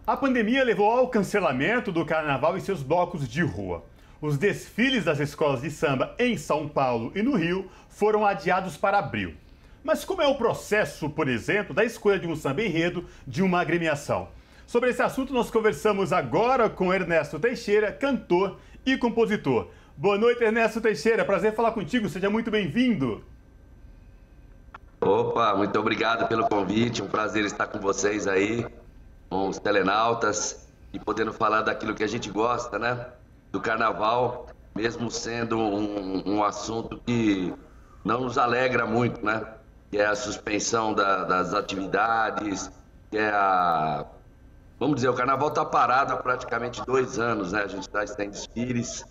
A pandemia levou ao cancelamento do carnaval e seus blocos de rua. Os desfiles das escolas de samba em São Paulo e no Rio foram adiados para abril. Mas como é o processo, por exemplo, da escolha de um samba enredo de uma agremiação? Sobre esse assunto nós conversamos agora com Ernesto Teixeira, cantor e compositor. Boa noite, Ernesto Teixeira. Prazer falar contigo. Seja muito bem-vindo. Opa, muito obrigado pelo convite. Um prazer estar com vocês aí, com os telenautas, e podendo falar daquilo que a gente gosta, né? Do carnaval, mesmo sendo um assunto que não nos alegra muito, né? Que é a suspensão das atividades, que é vamos dizer, o carnaval está parado há praticamente 2 anos, né? A gente está sem desfiles.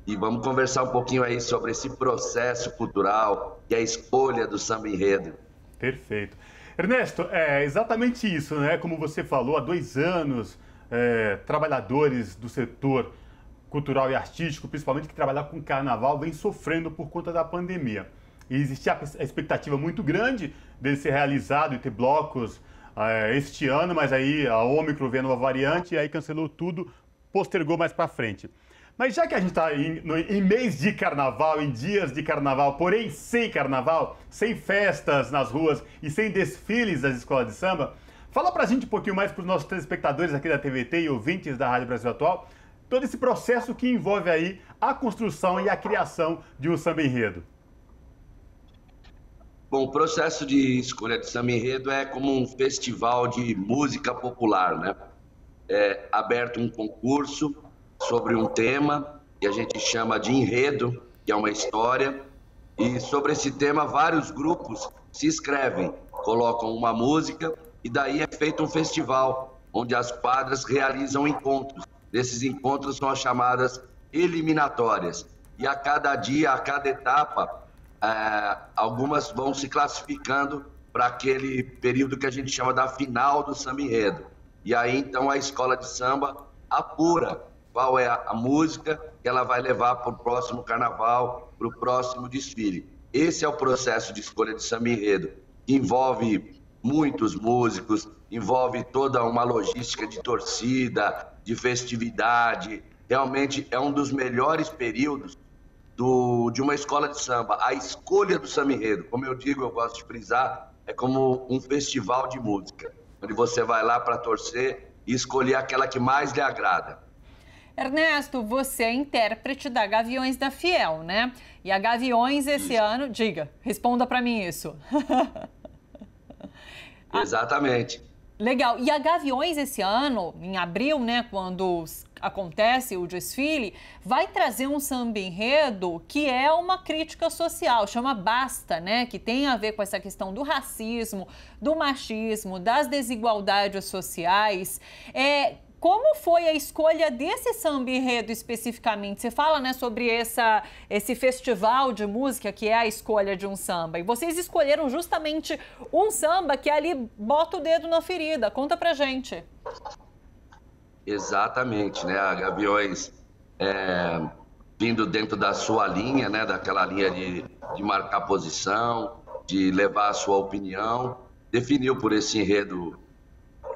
E vamos conversar um pouquinho aí sobre esse processo cultural, que é a escolha do samba enredo. Perfeito. Ernesto, é exatamente isso, né? Como você falou, há 2 anos, trabalhadores do setor cultural e artístico, principalmente que trabalham com carnaval, vem sofrendo por conta da pandemia. E existia a expectativa muito grande dele ser realizado e ter blocos este ano, mas aí a Ômicron veio a nova variante e aí cancelou tudo, postergou mais para frente. Mas já que a gente está em mês de carnaval, em dias de carnaval, porém sem carnaval, sem festas nas ruas e sem desfiles das escolas de samba, fala pra gente um pouquinho mais para os nossos telespectadores aqui da TVT e ouvintes da Rádio Brasil Atual, todo esse processo que envolve aí a construção e a criação de um samba enredo. Bom, o processo de escolha de samba enredo é como um festival de música popular, né? É aberto um concurso sobre um tema que a gente chama de enredo, que é uma história, e sobre esse tema vários grupos se inscrevem, colocam uma música e daí é feito um festival, onde as quadras realizam encontros. Esses encontros são as chamadas eliminatórias, e a cada dia, a cada etapa, algumas vão se classificando para aquele período que a gente chama da final do samba enredo. E aí então a escola de samba apura qual é a música que ela vai levar para o próximo carnaval, para o próximo desfile. Esse é o processo de escolha de samba enredo, que envolve muitos músicos, envolve toda uma logística de torcida, de festividade. Realmente é um dos melhores períodos de uma escola de samba. A escolha do samba enredo, como eu digo, eu gosto de frisar, é como um festival de música, onde você vai lá para torcer e escolher aquela que mais lhe agrada. Ernesto, você é intérprete da Gaviões da Fiel, né? E a Gaviões esse ano... Diga, responda para mim isso. Exatamente. Legal. E a Gaviões esse ano, em abril, né, quando acontece o desfile, vai trazer um samba enredo que é uma crítica social, chama Basta, né, que tem a ver com essa questão do racismo, do machismo, das desigualdades sociais. Como foi a escolha desse samba enredo especificamente? Você fala, né, sobre esse festival de música que é a escolha de um samba. E vocês escolheram justamente um samba que ali bota o dedo na ferida. Conta pra gente. Exatamente, né? A Gaviões, vindo dentro da sua linha, né? Daquela linha de marcar posição, de levar a sua opinião, definiu por esse enredo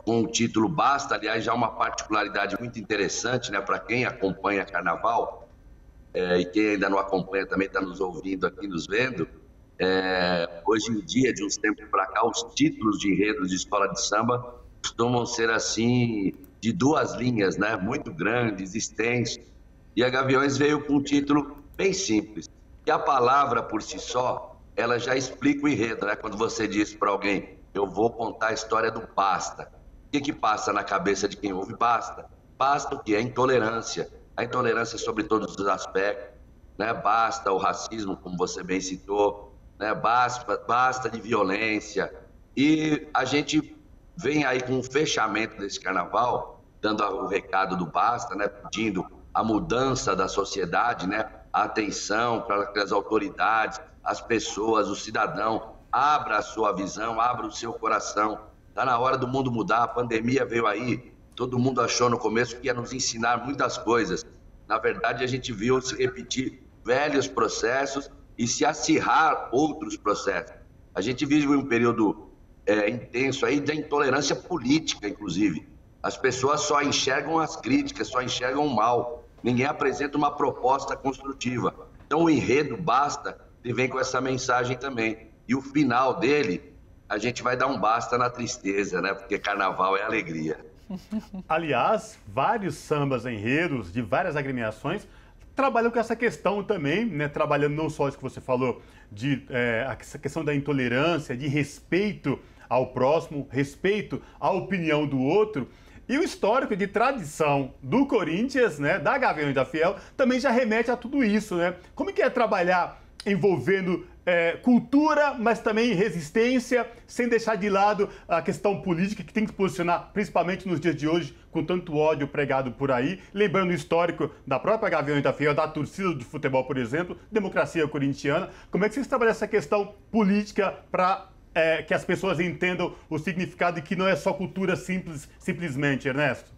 com o título Basta. Aliás, já uma particularidade muito interessante, né, para quem acompanha carnaval, e quem ainda não acompanha também está nos ouvindo aqui, nos vendo. Hoje em dia, de uns tempos para cá, os títulos de enredos de escola de samba costumam ser assim, de 2 linhas, né, muito grandes, extensos. E a Gaviões veio com um título bem simples, e a palavra por si só, ela já explica o enredo, né? Quando você diz para alguém, eu vou contar a história do Basta. O que passa na cabeça de quem ouve Basta? Basta o que? A intolerância sobre todos os aspectos, né? Basta o racismo, como você bem citou, né? Basta de violência. E a gente vem aí com o fechamento desse carnaval, dando o recado do Basta, né? Pedindo a mudança da sociedade, né? A atenção para que as autoridades, as pessoas, o cidadão, abra a sua visão, abra o seu coração. Está na hora do mundo mudar. A pandemia veio aí, todo mundo achou no começo que ia nos ensinar muitas coisas. Na verdade, a gente viu se repetir velhos processos e se acirrar outros processos. A gente vive um período intenso aí da intolerância política, inclusive. As pessoas só enxergam as críticas, só enxergam o mal. Ninguém apresenta uma proposta construtiva. Então o enredo basta, ele vem com essa mensagem também. E o final dele, a gente vai dar um basta na tristeza, né? Porque carnaval é alegria. Aliás, vários sambas enredos de várias agremiações trabalham com essa questão também, né? Trabalhando não só isso que você falou, essa questão da intolerância, de respeito ao próximo, respeito à opinião do outro. E o histórico de tradição do Corinthians, né, da Gaviões da Fiel, também já remete a tudo isso, né? Como que é trabalhar envolvendo cultura, mas também resistência, sem deixar de lado a questão política, que tem que se posicionar, principalmente nos dias de hoje, com tanto ódio pregado por aí. Lembrando o histórico da própria Gaviões da Fiel, da torcida de futebol, por exemplo, democracia corintiana. Como é que vocês trabalham essa questão política para que as pessoas entendam o significado e que não é só cultura simplesmente, Ernesto?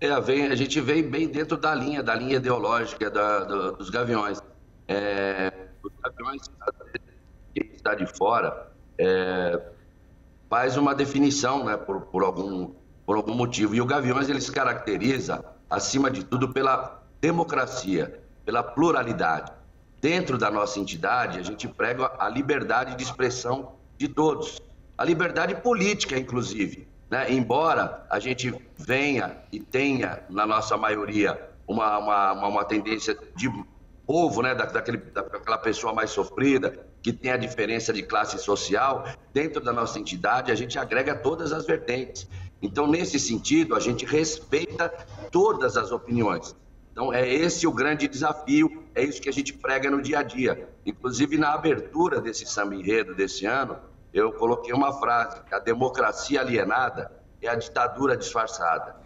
A gente vem bem dentro da linha ideológica dos Gaviões. Os Gaviões, quem está de fora, faz uma definição, né, por algum motivo. E o Gaviões, ele se caracteriza, acima de tudo, pela democracia, pela pluralidade. Dentro da nossa entidade, a gente prega a liberdade de expressão de todos, a liberdade política, inclusive, né? Embora a gente venha e tenha, na nossa maioria, uma tendência de povo, né? daquela pessoa mais sofrida, que tem a diferença de classe social, dentro da nossa entidade, a gente agrega todas as vertentes. Então, nesse sentido, a gente respeita todas as opiniões. Então, é esse o grande desafio, é isso que a gente prega no dia a dia. Inclusive, na abertura desse samba enredo desse ano, eu coloquei uma frase, que a democracia alienada é a ditadura disfarçada.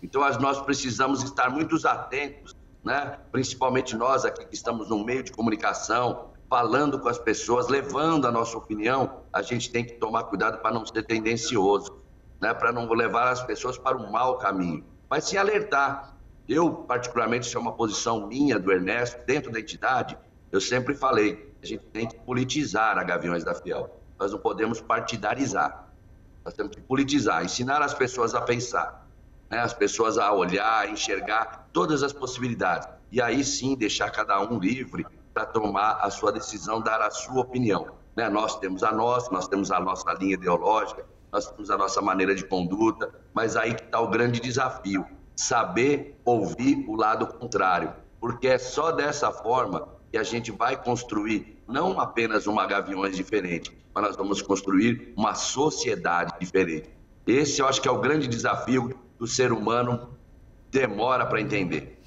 Então, nós precisamos estar muito atentos, né? Principalmente nós aqui que estamos no meio de comunicação, falando com as pessoas, levando a nossa opinião, a gente tem que tomar cuidado para não ser tendencioso, né? Para não levar as pessoas para um mau caminho, mas sim alertar. Eu, particularmente, isso é uma posição minha, do Ernesto, dentro da entidade, eu sempre falei, a gente tem que politizar a Gaviões da Fiel. Nós não podemos partidarizar, nós temos que politizar, ensinar as pessoas a pensar, né? As pessoas a olhar, a enxergar todas as possibilidades. E aí sim, deixar cada um livre para tomar a sua decisão, dar a sua opinião, né? Nós temos nós temos a nossa linha ideológica, nós temos a nossa maneira de conduta, mas aí que está o grande desafio. Saber ouvir o lado contrário, porque é só dessa forma que a gente vai construir não apenas uma Gaviões diferente, mas nós vamos construir uma sociedade diferente. Esse eu acho que é o grande desafio do ser humano, demora para entender.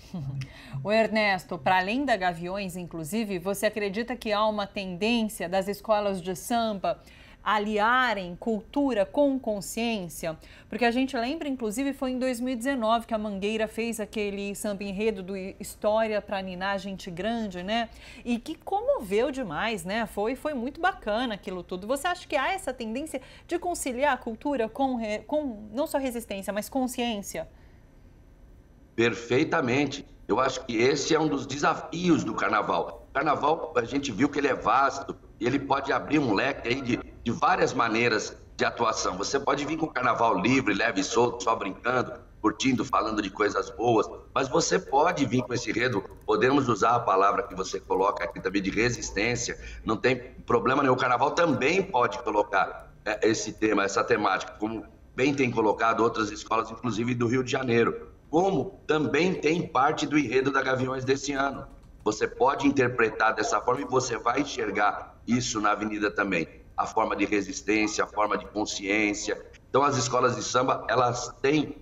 O Ernesto, para além da Gaviões, inclusive, você acredita que há uma tendência das escolas de samba aliarem cultura com consciência? Porque a gente lembra, inclusive, foi em 2019 que a Mangueira fez aquele samba enredo do História para Ninar Gente Grande, né? E que comoveu demais, né? Foi muito bacana aquilo tudo. Você acha que há essa tendência de conciliar a cultura com não só resistência, mas consciência? Perfeitamente. Eu acho que esse é um dos desafios do carnaval. O carnaval, a gente viu que ele é vasto e ele pode abrir um leque aí de várias maneiras de atuação. Você pode vir com o carnaval livre, leve e solto, só brincando, curtindo, falando de coisas boas, mas você pode vir com esse enredo, podemos usar a palavra que você coloca aqui também de resistência, não tem problema nenhum. O carnaval também pode colocar esse tema, essa temática, como bem tem colocado outras escolas, inclusive do Rio de Janeiro, como também tem parte do enredo da Gaviões desse ano. Você pode interpretar dessa forma e você vai enxergar isso na avenida também. A forma de resistência, a forma de consciência. Então, as escolas de samba, elas têm,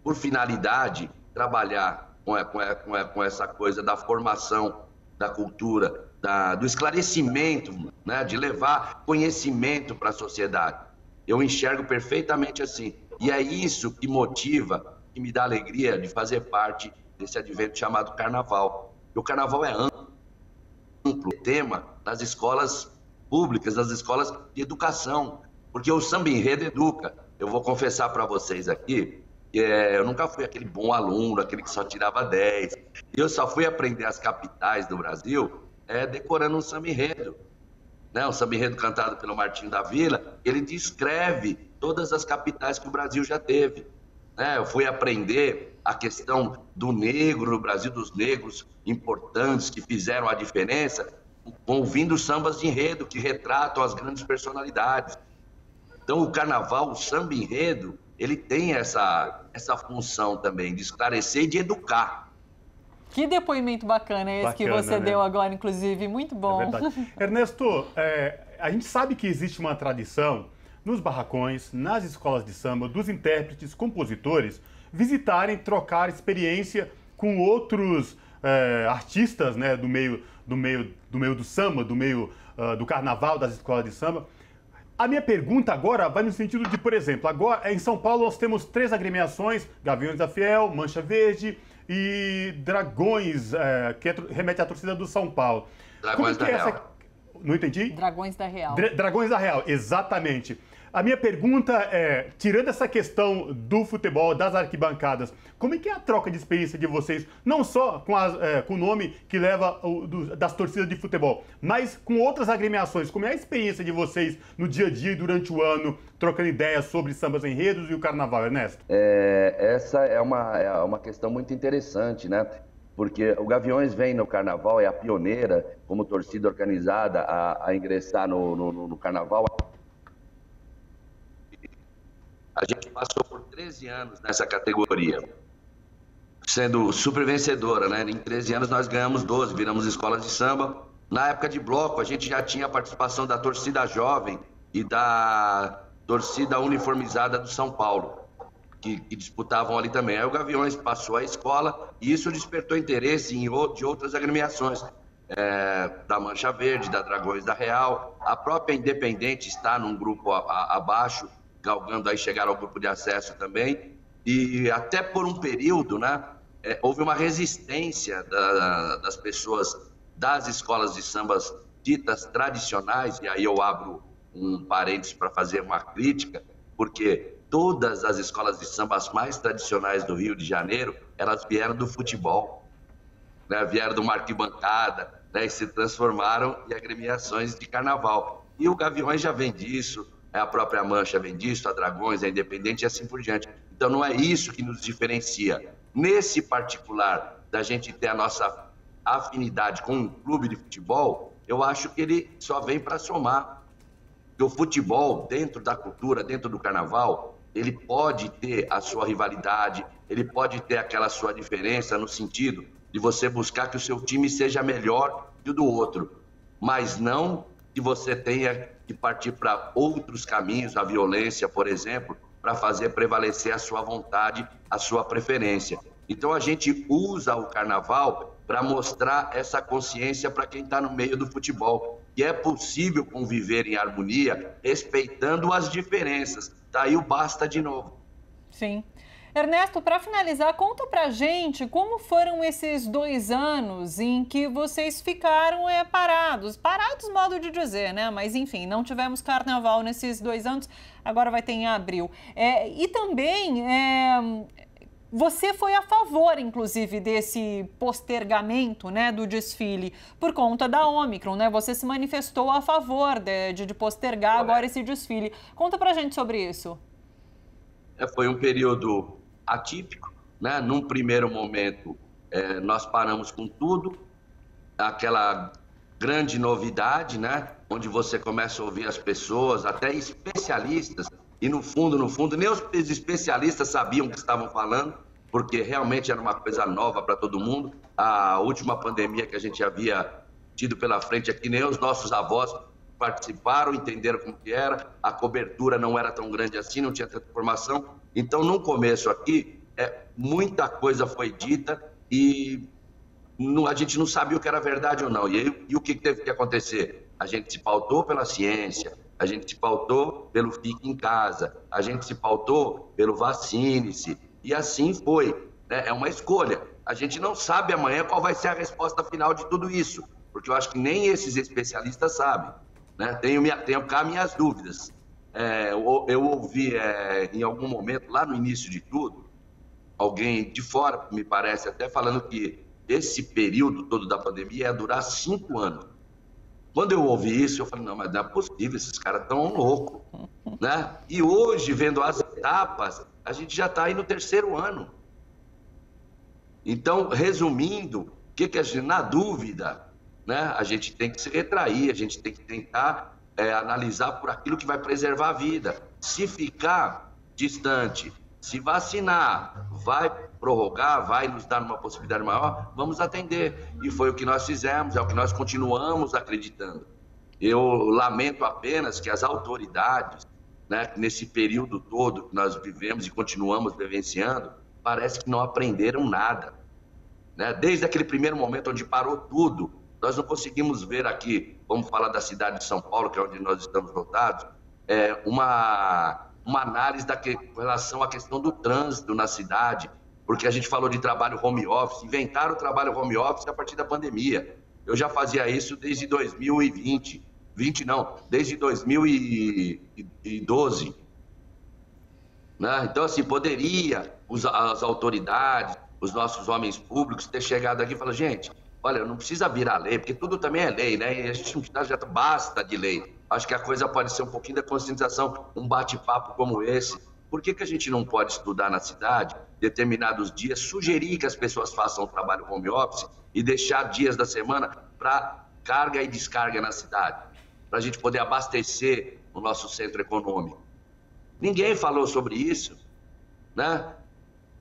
por finalidade, trabalhar com essa coisa da formação da cultura, do esclarecimento, né? De levar conhecimento para a sociedade. Eu enxergo perfeitamente assim. E é isso que motiva, que me dá alegria de fazer parte desse advento chamado Carnaval. E o Carnaval é amplo tema nas escolas públicas, nas escolas de educação, porque o samba enredo educa. Eu vou confessar para vocês aqui que eu nunca fui aquele bom aluno, aquele que só tirava 10. Eu só fui aprender as capitais do Brasil decorando um samba enredo. Né? Um samba enredo cantado pelo Martinho da Vila, ele descreve todas as capitais que o Brasil já teve. Né? Eu fui aprender a questão do negro no Brasil, dos negros importantes que fizeram a diferença, ouvindo sambas de enredo que retratam as grandes personalidades. Então, o carnaval, o samba enredo, ele tem essa função também de esclarecer e de educar. Que depoimento bacana esse que você deu agora, inclusive. Muito bom. É verdade. Ernesto, a gente sabe que existe uma tradição nos barracões, nas escolas de samba, dos intérpretes, compositores, visitarem, trocar experiência com outros artistas, né, do meio do samba, do meio do carnaval, das escolas de samba. A minha pergunta agora vai no sentido de, por exemplo, agora em São Paulo nós temos 3 agremiações, Gaviões da Fiel, Mancha Verde e Dragões, que remete à torcida do São Paulo. Dragões da Real. Não entendi? Dragões da Real. Dragões da Real, exatamente. A minha pergunta é, tirando essa questão do futebol, das arquibancadas, como é que é a troca de experiência de vocês, não só com o nome que leva das torcidas de futebol, mas com outras agremiações? Como é a experiência de vocês no dia a dia e durante o ano, trocando ideias sobre sambas enredos e o carnaval, Ernesto? Essa é uma questão muito interessante, né? Porque o Gaviões vem no carnaval, é a pioneira como torcida organizada a ingressar no carnaval. A gente passou por 13 anos nessa categoria, sendo super vencedora, né? Em 13 anos nós ganhamos 12, viramos escolas de samba. Na época de bloco, a gente já tinha a participação da torcida jovem e da torcida uniformizada do São Paulo, que disputavam ali também. Aí o Gaviões passou a escola e isso despertou interesse de outras agremiações, da Mancha Verde, da Dragões da Real. A própria Independente está num grupo abaixo, galgando aí chegar ao grupo de acesso também, e até por um período, né, houve uma resistência das pessoas das escolas de sambas ditas tradicionais, e aí eu abro um parênteses para fazer uma crítica, porque todas as escolas de sambas mais tradicionais do Rio de Janeiro, elas vieram do futebol, né, vieram de uma arquibancada, né, e se transformaram em agremiações de carnaval. E o Gaviões já vem disso, a própria Mancha vem disso, a Dragões, a Independente e assim por diante. Então não é isso que nos diferencia. Nesse particular, da gente ter a nossa afinidade com um clube de futebol, eu acho que ele só vem para somar. Porque o futebol, dentro da cultura, dentro do carnaval, ele pode ter a sua rivalidade, ele pode ter aquela sua diferença no sentido de você buscar que o seu time seja melhor que o do outro, mas não que você tenha que partir para outros caminhos, a violência, por exemplo, para fazer prevalecer a sua vontade, a sua preferência. Então a gente usa o carnaval para mostrar essa consciência para quem está no meio do futebol, que é possível conviver em harmonia, respeitando as diferenças. Daí o basta de novo. Sim. Ernesto, para finalizar, conta pra gente como foram esses 2 anos em que vocês ficaram parados, modo de dizer, né? Mas enfim, não tivemos carnaval nesses 2 anos, agora vai ter em abril. E também, você foi a favor, inclusive, desse postergamento, né, do desfile, por conta da Ômicron, né? Você se manifestou a favor de postergar agora esse desfile. Conta pra gente sobre isso. Foi um período atípico, né? Num primeiro momento, nós paramos com tudo, aquela grande novidade, né? Onde você começa a ouvir as pessoas, até especialistas, e no fundo, nem os especialistas sabiam o que estavam falando, porque realmente era uma coisa nova para todo mundo. A última pandemia que a gente havia tido pela frente aqui, nem os nossos avós participaram, entenderam como que era, a cobertura não era tão grande assim, não tinha tanta informação. Então, no começo aqui, muita coisa foi dita e a gente não sabia o que era verdade ou não. E o que teve que acontecer? A gente se pautou pela ciência, a gente se pautou pelo fique em casa, a gente se pautou pelo vacine-se, e assim foi. Né? É uma escolha. A gente não sabe amanhã qual vai ser a resposta final de tudo isso, porque eu acho que nem esses especialistas sabem. Né? Tenho cá minhas dúvidas. Eu ouvi em algum momento, lá no início de tudo, alguém de fora, me parece, até falando que esse período todo da pandemia ia durar 5 anos. Quando eu ouvi isso, eu falei, não, mas não é possível, esses caras estão loucos, né? E hoje, vendo as etapas, a gente já está aí no 3º ano. Então, resumindo, o que a gente, na dúvida, né, a gente tem que se retrair, a gente tem que tentar analisar por aquilo que vai preservar a vida. Se ficar distante, se vacinar, vai prorrogar, vai nos dar uma possibilidade maior, vamos atender. E foi o que nós fizemos, é o que nós continuamos acreditando. Eu lamento apenas que as autoridades, né, nesse período todo que nós vivemos e continuamos vivenciando, parece que não aprenderam nada. Né? Desde aquele primeiro momento onde parou tudo, nós não conseguimos ver aqui, vamos falar da cidade de São Paulo, que é onde nós estamos lotados, uma análise com relação à questão do trânsito na cidade, porque a gente falou de trabalho home office, inventaram o trabalho home office a partir da pandemia. Eu já fazia isso desde 2020, desde 2012. Né? Então, assim, poderia as autoridades, os nossos homens públicos ter chegado aqui e falado, gente, olha, não precisa virar lei, porque tudo também é lei, né? E a gente não precisa, já basta de lei. Acho que a coisa pode ser um pouquinho da conscientização, um bate-papo como esse. Por que a gente não pode estudar na cidade, determinados dias, sugerir que as pessoas façam o trabalho home office e deixar dias da semana para carga e descarga na cidade, para a gente poder abastecer o nosso centro econômico? Ninguém falou sobre isso, né?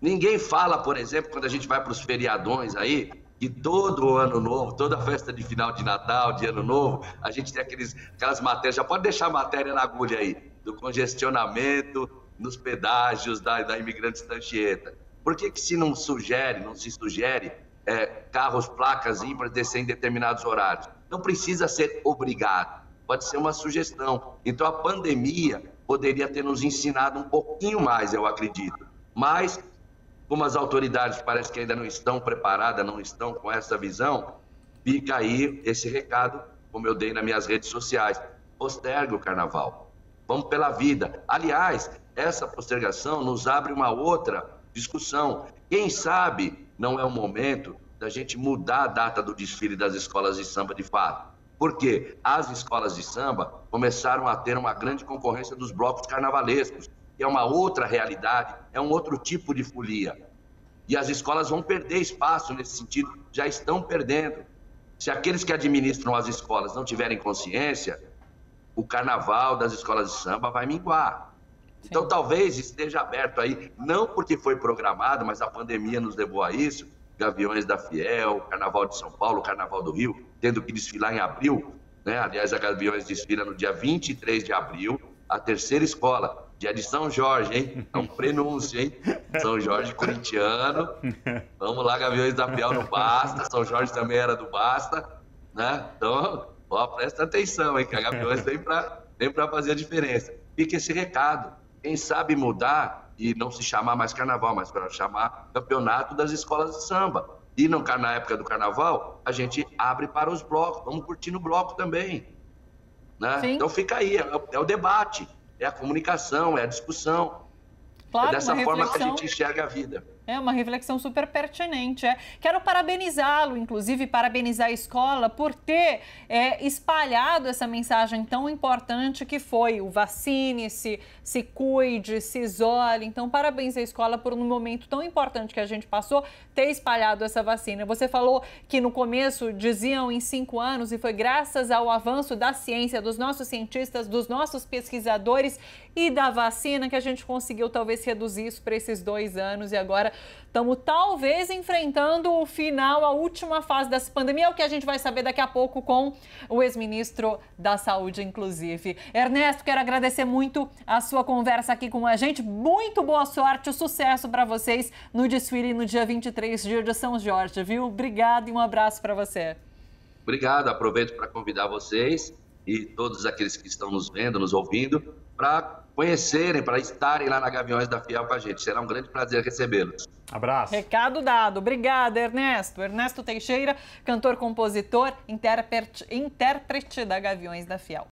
Ninguém fala, por exemplo, quando a gente vai para os feriadões aí, que todo ano novo, toda festa de final de Natal, de ano novo, a gente tem aquelas matérias, já pode deixar a matéria na agulha aí, do congestionamento nos pedágios da Imigrantes da Anchieta. Por que se não se sugere carros, placas ímpares descer em determinados horários? Não precisa ser obrigado, pode ser uma sugestão. Então a pandemia poderia ter nos ensinado um pouquinho mais, eu acredito. Mas, como as autoridades parece que ainda não estão preparadas, não estão com essa visão, fica aí esse recado, como eu dei nas minhas redes sociais. Postergue o carnaval. Vamos pela vida. Aliás, essa postergação nos abre uma outra discussão. Quem sabe não é o momento da gente mudar a data do desfile das escolas de samba de fato. Porque as escolas de samba começaram a ter uma grande concorrência dos blocos carnavalescos, que é uma outra realidade, é um outro tipo de folia. E as escolas vão perder espaço nesse sentido, já estão perdendo. Se aqueles que administram as escolas não tiverem consciência, o carnaval das escolas de samba vai minguar. Sim. Então talvez esteja aberto aí, não porque foi programado, mas a pandemia nos levou a isso, Gaviões da Fiel, Carnaval de São Paulo, Carnaval do Rio, tendo que desfilar em abril, né? Aliás, a Gaviões desfila no dia 23 de abril, a terceira escola, dia de São Jorge, hein? É um prenúncio, hein? São Jorge corintiano. Vamos lá, Gaviões da Fiel no Basta. São Jorge também era do Basta, né? Então, ó, presta atenção, hein? Que a Gaviões vem para fazer a diferença. Fica esse recado. Quem sabe mudar e não se chamar mais carnaval, mas para chamar campeonato das escolas de samba. E na época do carnaval, a gente abre para os blocos. Vamos curtir no bloco também. Né? Então fica aí, é o debate, é a comunicação, é a discussão. Claro, é dessa forma que a gente enxerga a vida. É uma reflexão super pertinente. Quero parabenizá-lo, inclusive parabenizar a escola por ter espalhado essa mensagem tão importante que foi o vacine-se, se cuide, se isole. Então, parabéns à escola por um momento tão importante que a gente passou, ter espalhado essa vacina. Você falou que no começo diziam em 5 anos e foi graças ao avanço da ciência, dos nossos cientistas, dos nossos pesquisadores e da vacina que a gente conseguiu talvez reduzir isso para esses 2 anos e agora estamos talvez enfrentando o final, a última fase dessa pandemia, é o que a gente vai saber daqui a pouco com o ex-ministro da Saúde, inclusive. Ernesto, quero agradecer muito a sua conversa aqui com a gente. Muito boa sorte, sucesso para vocês no desfile no dia 23, dia de São Jorge, viu? Obrigado e um abraço para você. Obrigado, aproveito para convidar vocês e todos aqueles que estão nos vendo, nos ouvindo, para conhecerem, para estarem lá na Gaviões da Fiel com a gente. Será um grande prazer recebê-los. Abraço. Recado dado. Obrigada, Ernesto. Ernesto Teixeira, cantor, compositor, intérprete da Gaviões da Fiel.